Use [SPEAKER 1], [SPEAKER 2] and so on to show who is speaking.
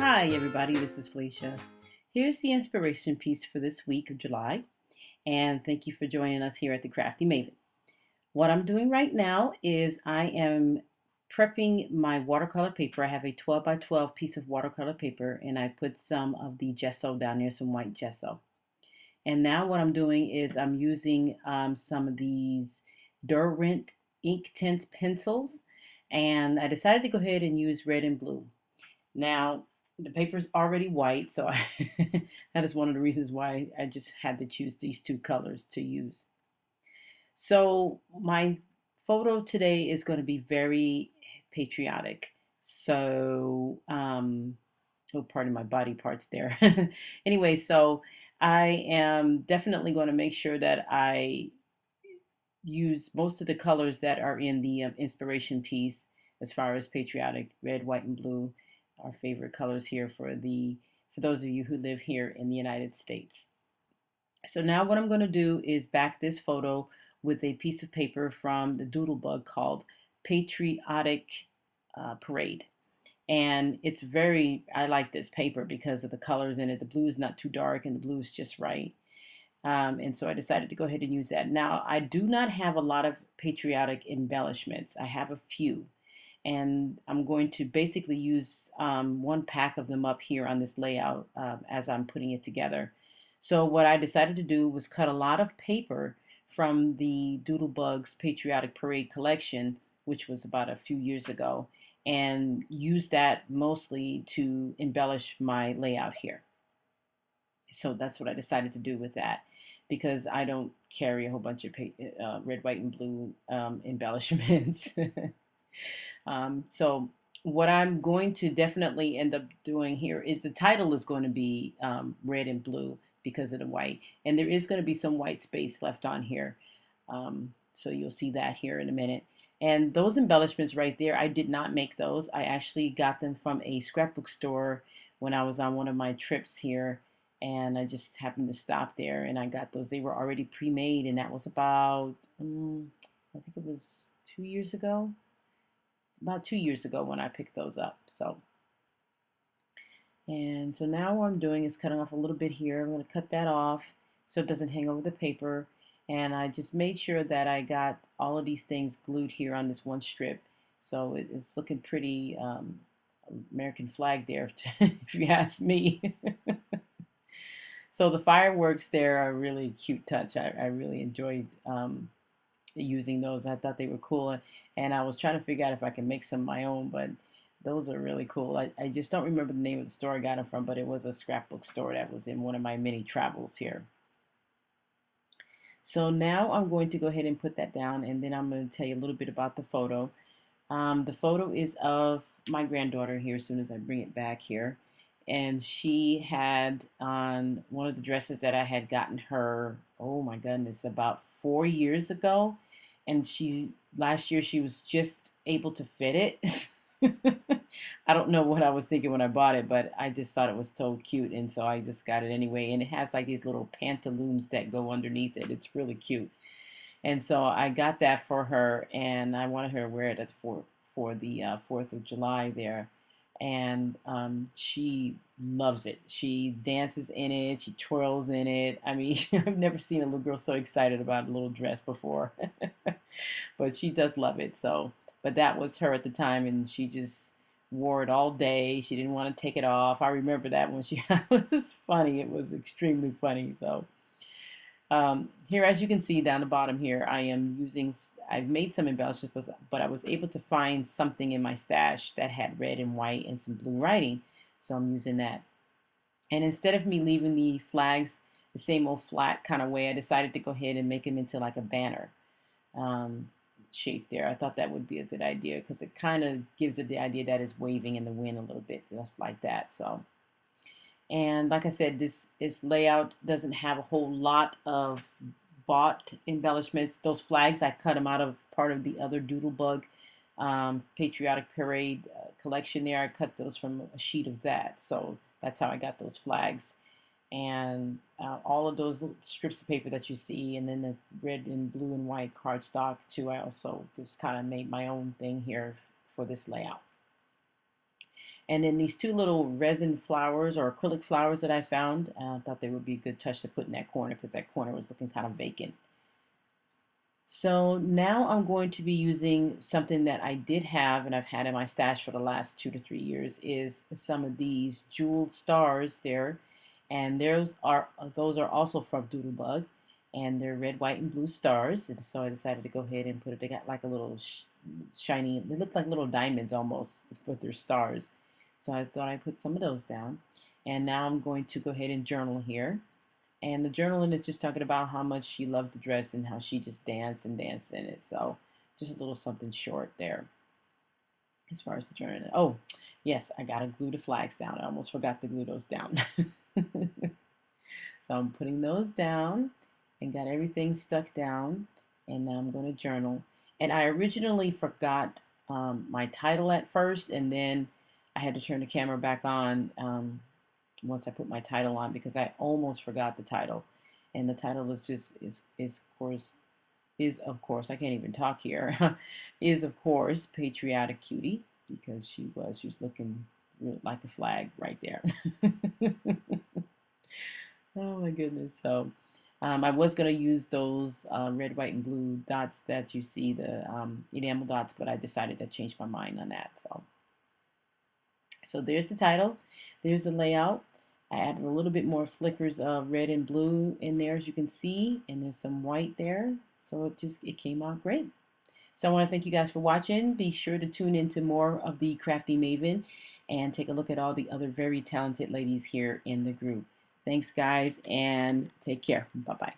[SPEAKER 1] Hi everybody, this is Felicia. Here's the inspiration piece for this week of July, and thank you for joining us here at the Crafty Maven. What I'm doing right now is I am prepping my watercolor paper. I have a 12 by 12 piece of watercolor paper, and I put some of the gesso down there, some white gesso. And now what I'm doing is I'm using some of these Derwent ink tints pencils, and I decided to go ahead and use red and blue. Now, the paper's already white, so that is one of the reasons why I just had to choose these two colors to use. So my photo today is going to be very patriotic. So, oh, pardon my body parts there. Anyway, so I am definitely going to make sure that I use most of the colors that are in the inspiration piece as far as patriotic, red, white, and blue, our favorite colors here for those of you who live here in the United States. So now what I'm going to do is back this photo with a piece of paper from the Doodlebug called Patriotic Parade. And I like this paper because of the colors in it. The blue is not too dark and the blue is just right. And so I decided to go ahead and use that. Now, I do not have a lot of patriotic embellishments. I have a few. And I'm going to basically use one pack of them up here on this layout as I'm putting it together. So what I decided to do was cut a lot of paper from the Doodlebug's Patriotic Parade collection, which was about a few years ago, and use that mostly to embellish my layout here. So that's what I decided to do with that because I don't carry a whole bunch of red, white, and blue embellishments. So what I'm going to definitely end up doing here is the title is going to be red and blue because of the white. And there is going to be some white space left on here. So you'll see that here in a minute. And those embellishments right there, I did not make those. I actually got them from a scrapbook store when I was on one of my trips here. And I just happened to stop there and I got those. They were already pre-made, and that was about, I think it was 2 years ago. About 2 years ago when I picked those up. And so now what I'm doing is cutting off a little bit here. I'm going to cut that off so it doesn't hang over the paper. And I just made sure that I got all of these things glued here on this one strip. So it's looking pretty American flag there, if you ask me. So the fireworks there are a really cute touch. I really enjoyed using those. I thought they were cool, and I was trying to figure out if I can make some of my own, but those are really cool. I just don't remember the name of the store I got them from, but it was a scrapbook store that was in one of my many travels here. So now I'm going to go ahead and put that down, and then I'm going to tell you a little bit about the photo. The photo is of my granddaughter here as soon as I bring it back here. And she had on one of the dresses that I had gotten her, oh my goodness, about 4 years ago. And last year she was just able to fit it. I don't know what I was thinking when I bought it, but I just thought it was so cute. And so I just got it anyway. And it has like these little pantaloons that go underneath it. It's really cute. And so I got that for her, and I wanted her to wear it for the 4th of July there. And she loves it. She dances in it. She twirls in it. I mean, I've never seen a little girl so excited about a little dress before. But she does love it. So, but that was her at the time, and she just wore it all day. She didn't want to take it off. I remember that when she it was funny. It was extremely funny. So. Here, as you can see down the bottom here, I've made some embellishments, but I was able to find something in my stash that had red and white and some blue writing. So I'm using that. And instead of me leaving the flags the same old flat kind of way, I decided to go ahead and make them into like a banner shape there. I thought that would be a good idea because it kind of gives it the idea that it's waving in the wind a little bit, just like that. So. And like I said, this layout doesn't have a whole lot of bought embellishments. Those flags, I cut them out of part of the other Doodlebug Patriotic Parade collection there. I cut those from a sheet of that. So that's how I got those flags. And all of those little strips of paper that you see, and then the red and blue and white cardstock too. I also just kind of made my own thing here for this layout. And then these two little resin flowers or acrylic flowers that I found, I thought they would be a good touch to put in that corner because that corner was looking kind of vacant. So now I'm going to be using something that I did have and I've had in my stash for the last 2 to 3 years, is some of these jeweled stars there. And those are also from Doodlebug, and they're red, white, and blue stars. And so I decided to go ahead and put it. They got like a little shiny. They look like little diamonds almost, but they're stars. So I thought I'd put some of those down. And now I'm going to go ahead and journal here. And the journaling is just talking about how much she loved the dress and how she just danced and danced in it. So just a little something short there as far as the journaling. Oh, yes, I got to glue the flags down. I almost forgot to glue those down. So I'm putting those down and got everything stuck down. And now I'm going to journal. And I originally forgot my title at first, and then I had to turn the camera back on once I put my title on because I almost forgot the title. And the title was just is of course I can't even talk here is of course Patriotic Cutie, because she was looking like a flag right there. Oh my goodness. So I was going to use those red, white, and blue dots that you see, the enamel dots, but I decided to change my mind on that. So there's the title. There's the layout. I added a little bit more flickers of red and blue in there, as you can see, and there's some white there. So it came out great. So I want to thank you guys for watching. Be sure to tune into more of the Crafty Maven and take a look at all the other very talented ladies here in the group. Thanks, guys, and take care. Bye-bye.